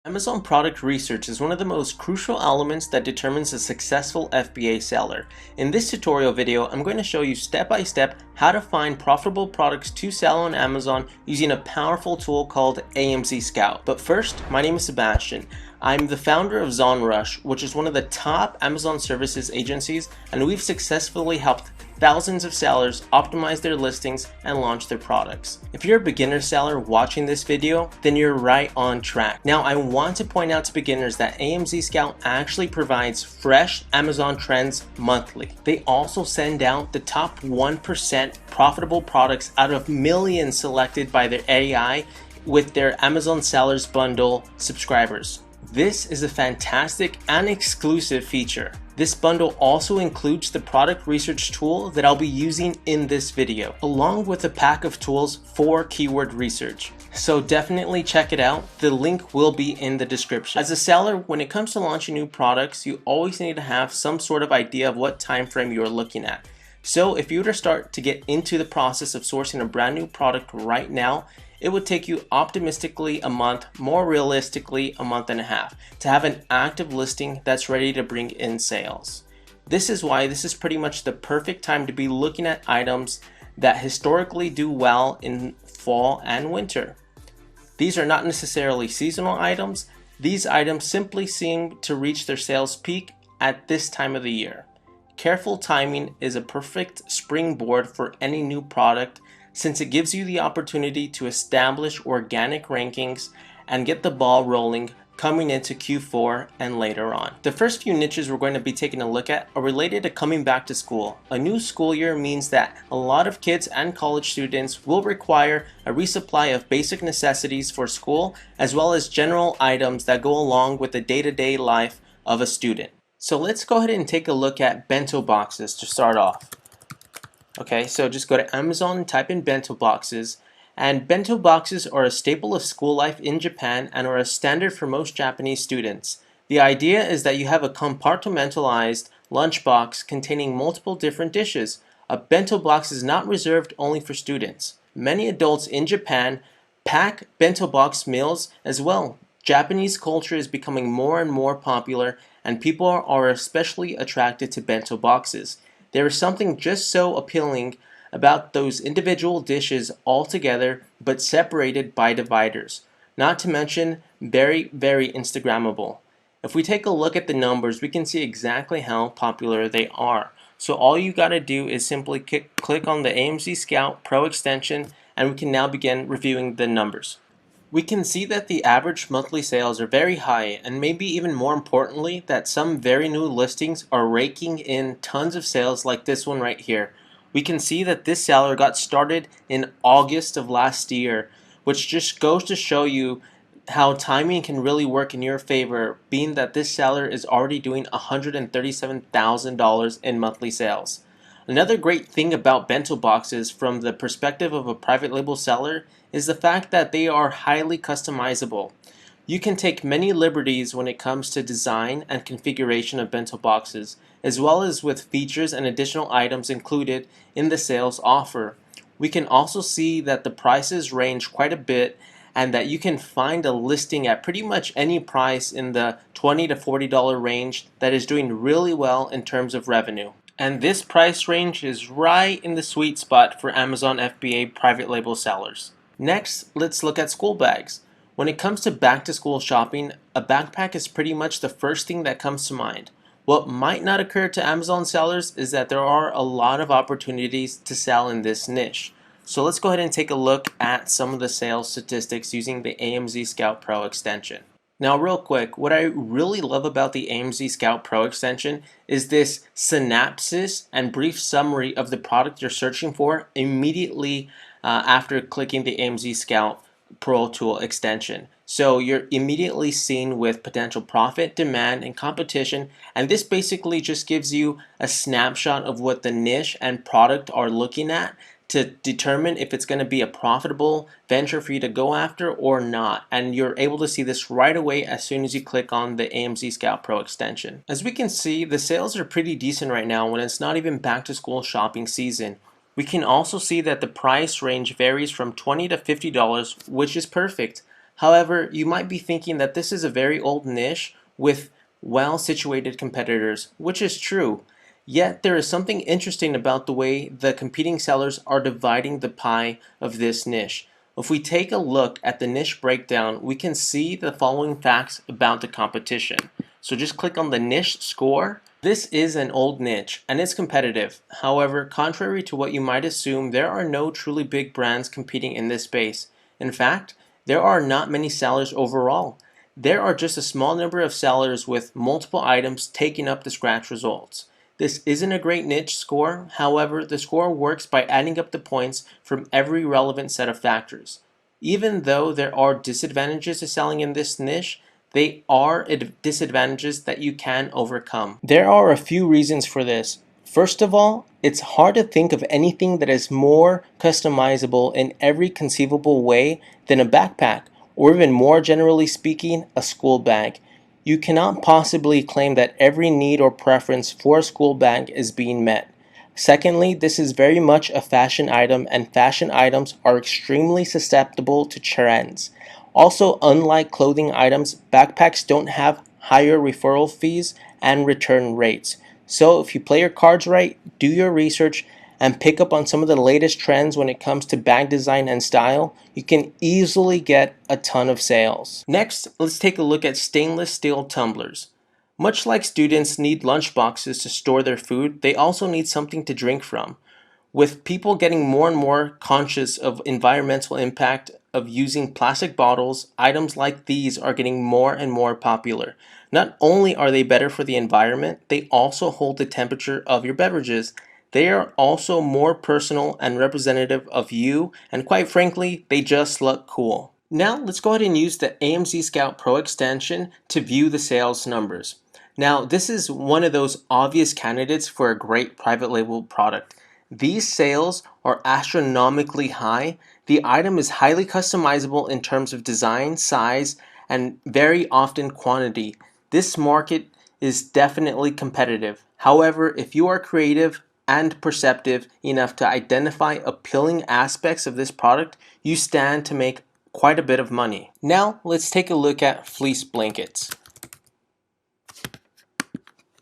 Amazon product research is one of the most crucial elements that determines a successful FBA seller. In this tutorial video, I'm going to show you step by step how to find profitable products to sell on Amazon using a powerful tool called AMZScout. But first, my name is Sebastian. I'm the founder of ZonRush, which is one of the top Amazon services agencies, and we've successfully helped thousands of sellers optimize their listings and launch their products. If you're a beginner seller watching this video, then you're right on track. Now, I want to point out to beginners that AMZScout actually provides fresh Amazon trends monthly. They also send out the top 1% profitable products out of millions selected by their AI with their Amazon Sellers Bundle subscribers. This is a fantastic and exclusive feature. This bundle also includes the product research tool that I'll be using in this video, along with a pack of tools for keyword research. So definitely check it out. The link will be in the description. As a seller, when it comes to launching new products, you always need to have some sort of idea of what time frame you're looking at. So if you were to start to get into the process of sourcing a brand new product right now, it would take you optimistically a month, more realistically a month and a half, to have an active listing that's ready to bring in sales. This is why this is pretty much the perfect time to be looking at items that historically do well in fall and winter. These are not necessarily seasonal items. These items simply seem to reach their sales peak at this time of the year. Careful timing is a perfect springboard for any new product, since it gives you the opportunity to establish organic rankings and get the ball rolling coming into Q4 and later on. The first few niches we're going to be taking a look at are related to coming back to school. A new school year means that a lot of kids and college students will require a resupply of basic necessities for school, as well as general items that go along with the day-to-day life of a student. So let's go ahead and take a look at bento boxes to start off. Okay, so just go to Amazon and type in bento boxes. And bento boxes are a staple of school life in Japan and are a standard for most Japanese students. The idea is that you have a compartmentalized lunchbox containing multiple different dishes. A bento box is not reserved only for students. Many adults in Japan pack bento box meals as well. Japanese culture is becoming more and more popular, and people are especially attracted to bento boxes. There is something just so appealing about those individual dishes all together but separated by dividers. Not to mention very, very Instagrammable. If we take a look at the numbers, we can see exactly how popular they are. So all you gotta do is simply click on the AMZScout Pro extension, and we can now begin reviewing the numbers. We can see that the average monthly sales are very high, and maybe even more importantly that some very new listings are raking in tons of sales like this one right here. We can see that this seller got started in August of last year, which just goes to show you how timing can really work in your favor, being that this seller is already doing $137,000 in monthly sales. Another great thing about bento boxes from the perspective of a private label seller is the fact that they are highly customizable. You can take many liberties when it comes to design and configuration of bento boxes, as well as with features and additional items included in the sales offer. We can also see that the prices range quite a bit, and that you can find a listing at pretty much any price in the $20 to $40 range that is doing really well in terms of revenue. And this price range is right in the sweet spot for Amazon FBA private label sellers. Next, let's look at school bags. When it comes to back to school shopping, a backpack is pretty much the first thing that comes to mind. What might not occur to Amazon sellers is that there are a lot of opportunities to sell in this niche. So let's go ahead and take a look at some of the sales statistics using the AMZScout Pro extension. Now real quick, what I really love about the AMZScout Pro extension is this synopsis and brief summary of the product you're searching for immediately after clicking the AMZScout Pro tool extension. So you're immediately seen with potential profit, demand, and competition, and this basically just gives you a snapshot of what the niche and product are looking at to determine if it's going to be a profitable venture for you to go after or not. And you're able to see this right away as soon as you click on the AMZScout Pro extension. As we can see, the sales are pretty decent right now when it's not even back to school shopping season. We can also see that the price range varies from $20 to $50, which is perfect. However, you might be thinking that this is a very old niche with well-situated competitors, which is true. Yet there is something interesting about the way the competing sellers are dividing the pie of this niche. If we take a look at the niche breakdown, we can see the following facts about the competition. So just click on the niche score. This is an old niche and it's competitive. However, contrary to what you might assume, there are no truly big brands competing in this space. In fact, there are not many sellers overall. There are just a small number of sellers with multiple items taking up the scratch results. This isn't a great niche score, however, the score works by adding up the points from every relevant set of factors. Even though there are disadvantages to selling in this niche, they are disadvantages that you can overcome. There are a few reasons for this. First of all, it's hard to think of anything that is more customizable in every conceivable way than a backpack, or even more generally speaking, a school bag. You cannot possibly claim that every need or preference for a school bag is being met. Secondly, this is very much a fashion item, and fashion items are extremely susceptible to trends. Also, unlike clothing items, backpacks don't have higher referral fees and return rates. So if you play your cards right, do your research, and pick up on some of the latest trends when it comes to bag design and style, you can easily get a ton of sales. Next, let's take a look at stainless steel tumblers. Much like students need lunch boxes to store their food, they also need something to drink from. With people getting more and more conscious of environmental impact of using plastic bottles, items like these are getting more and more popular. Not only are they better for the environment, they also hold the temperature of your beverages. They are also more personal and representative of you, and quite frankly, they just look cool. Now let's go ahead and use the AMZScout Pro extension to view the sales numbers. Now this is one of those obvious candidates for a great private label product. These sales are astronomically high. The item is highly customizable in terms of design, size, and very often quantity. This market is definitely competitive. However, if you are creative and perceptive enough to identify appealing aspects of this product, you stand to make quite a bit of money. Now, let's take a look at fleece blankets.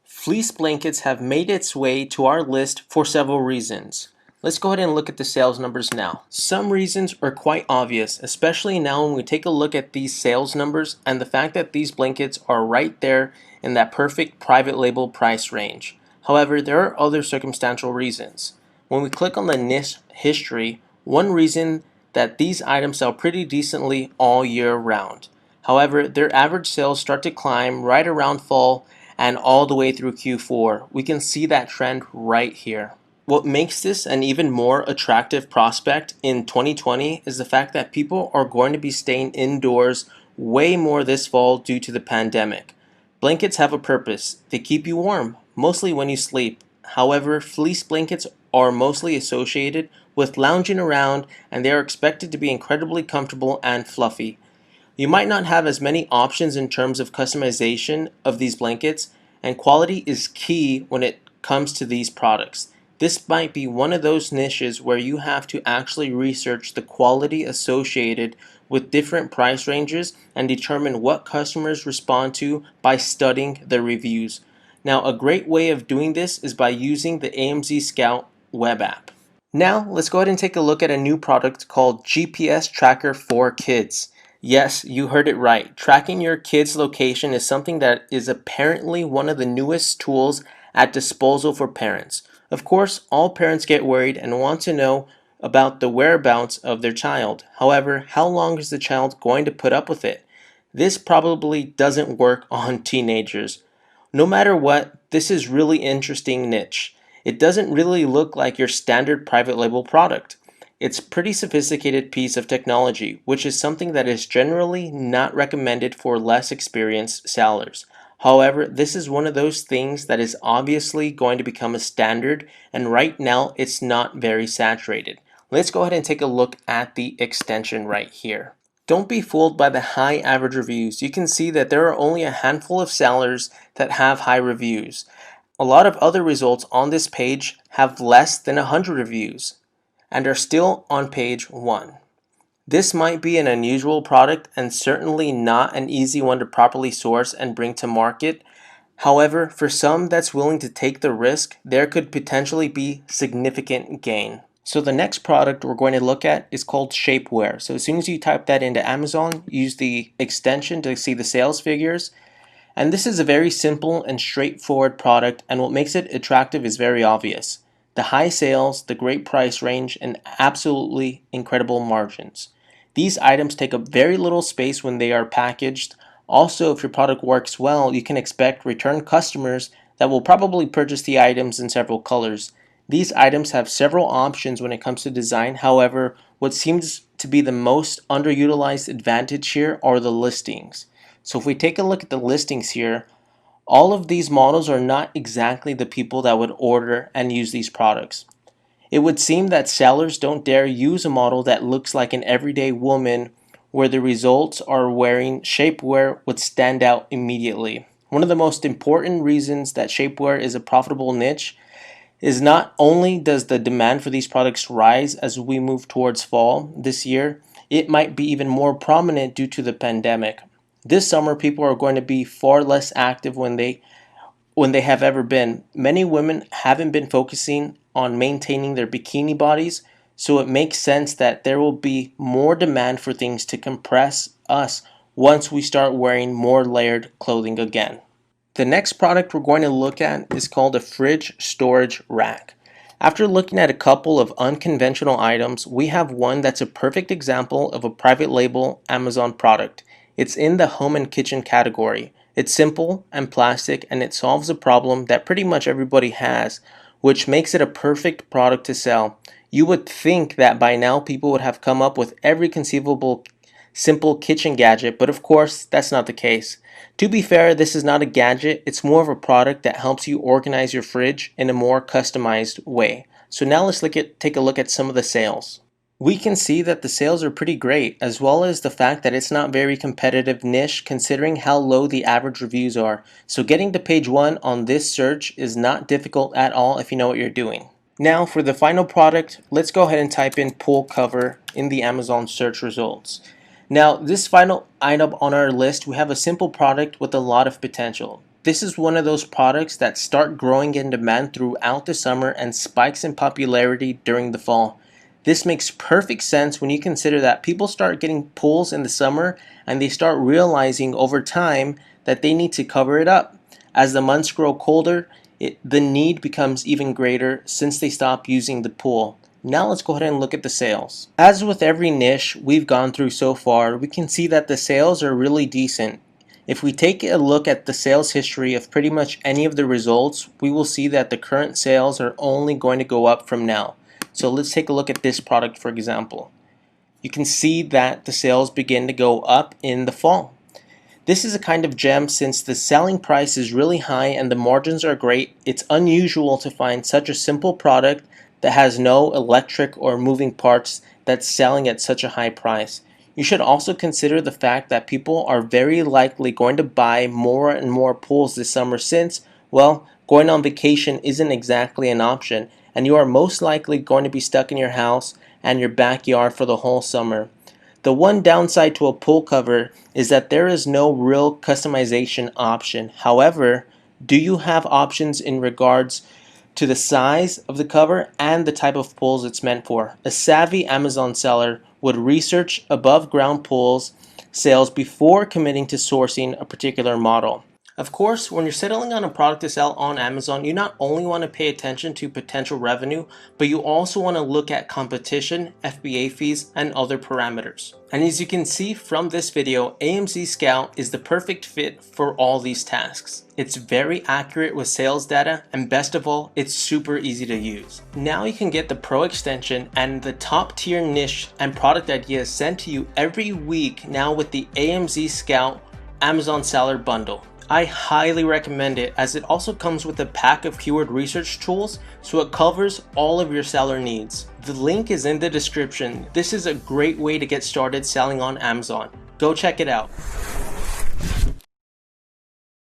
Fleece blankets have made its way to our list for several reasons. Let's go ahead and look at the sales numbers now. Some reasons are quite obvious, especially now when we take a look at these sales numbers and the fact that these blankets are right there in that perfect private label price range. However, there are other circumstantial reasons. When we click on the niche history, one reason that these items sell pretty decently all year round. However, their average sales start to climb right around fall and all the way through Q4. We can see that trend right here. What makes this an even more attractive prospect in 2020 is the fact that people are going to be staying indoors way more this fall due to the pandemic. Blankets have a purpose. They keep you warm, mostly when you sleep. However, fleece blankets are mostly associated with lounging around, and they are expected to be incredibly comfortable and fluffy. You might not have as many options in terms of customization of these blankets, and quality is key when it comes to these products. This might be one of those niches where you have to actually research the quality associated with different price ranges and determine what customers respond to by studying the reviews. Now, a great way of doing this is by using the AMZScout web app. Now, let's go ahead and take a look at a new product called GPS Tracker for Kids. Yes, you heard it right. Tracking your kids' location is something that is apparently one of the newest tools at disposal for parents. Of course, all parents get worried and want to know about the whereabouts of their child. However, how long is the child going to put up with it? This probably doesn't work on teenagers. No matter what, this is really interesting niche. It doesn't really look like your standard private label product. It's a pretty sophisticated piece of technology, which is something that is generally not recommended for less experienced sellers. However, this is one of those things that is obviously going to become a standard, and right now it's not very saturated. Let's go ahead and take a look at the extension right here. Don't be fooled by the high average reviews. You can see that there are only a handful of sellers that have high reviews. A lot of other results on this page have less than 100 reviews and are still on page 1. This might be an unusual product and certainly not an easy one to properly source and bring to market. However, for some that's willing to take the risk, there could potentially be significant gain. So the next product we're going to look at is called Shapewear. So as soon as you type that into Amazon, use the extension to see the sales figures. And this is a very simple and straightforward product, and what makes it attractive is very obvious. The high sales, the great price range, and absolutely incredible margins. These items take up very little space when they are packaged. Also, if your product works well, you can expect return customers that will probably purchase the items in several colors. These items have several options when it comes to design. However, what seems to be the most underutilized advantage here are the listings. So if we take a look at the listings here, all of these models are not exactly the people that would order and use these products. It would seem that sellers don't dare use a model that looks like an everyday woman, where the results are wearing shapewear would stand out immediately. One of the most important reasons that shapewear is a profitable niche is not only does the demand for these products rise as we move towards fall this year, it might be even more prominent due to the pandemic. This summer, people are going to be far less active when they have ever been. Many women haven't been focusing on maintaining their bikini bodies, so it makes sense that there will be more demand for things to compress us once we start wearing more layered clothing again. The next product we're going to look at is called a fridge storage rack. After looking at a couple of unconventional items, we have one that's a perfect example of a private label Amazon product. It's in the home and kitchen category. It's simple and plastic, and it solves a problem that pretty much everybody has, which makes it a perfect product to sell. You would think that by now people would have come up with every conceivable simple kitchen gadget, but of course that's not the case. To be fair, this is not a gadget, it's more of a product that helps you organize your fridge in a more customized way. So now let's take a look at some of the sales. We can see that the sales are pretty great, as well as the fact that it's not very competitive niche considering how low the average reviews are. So getting to page 1 on this search is not difficult at all if you know what you're doing. Now for the final product, let's go ahead and type in pool cover in the Amazon search results. Now this final item on our list, we have a simple product with a lot of potential. This is one of those products that start growing in demand throughout the summer and spikes in popularity during the fall. This makes perfect sense when you consider that people start getting pools in the summer and they start realizing over time that they need to cover it up. As the months grow colder, the need becomes even greater since they stop using the pool. Now let's go ahead and look at the sales. As with every niche we've gone through so far, we can see that the sales are really decent. If we take a look at the sales history of pretty much any of the results, we will see that the current sales are only going to go up from now. So let's take a look at this product for example. You can see that the sales begin to go up in the fall. This is a kind of gem since the selling price is really high and the margins are great. It's unusual to find such a simple product that has no electric or moving parts that's selling at such a high price. You should also consider the fact that people are very likely going to buy more and more pools this summer since, well, going on vacation isn't exactly an option, and you are most likely going to be stuck in your house and your backyard for the whole summer. The one downside to a pool cover is that there is no real customization option. However, do you have options in regards to the size of the cover and the type of pools it's meant for? A savvy Amazon seller would research above ground pools sales before committing to sourcing a particular model. Of course, when you're settling on a product to sell on Amazon, you not only want to pay attention to potential revenue, but you also want to look at competition, FBA fees, and other parameters. And as you can see from this video, AMZScout is the perfect fit for all these tasks. It's very accurate with sales data, and best of all, it's super easy to use. Now you can get the Pro extension and the top tier niche and product ideas sent to you every week now with the AMZScout Amazon Seller Bundle. I highly recommend it as it also comes with a pack of keyword research tools, so it covers all of your seller needs. The link is in the description. This is a great way to get started selling on Amazon. Go check it out.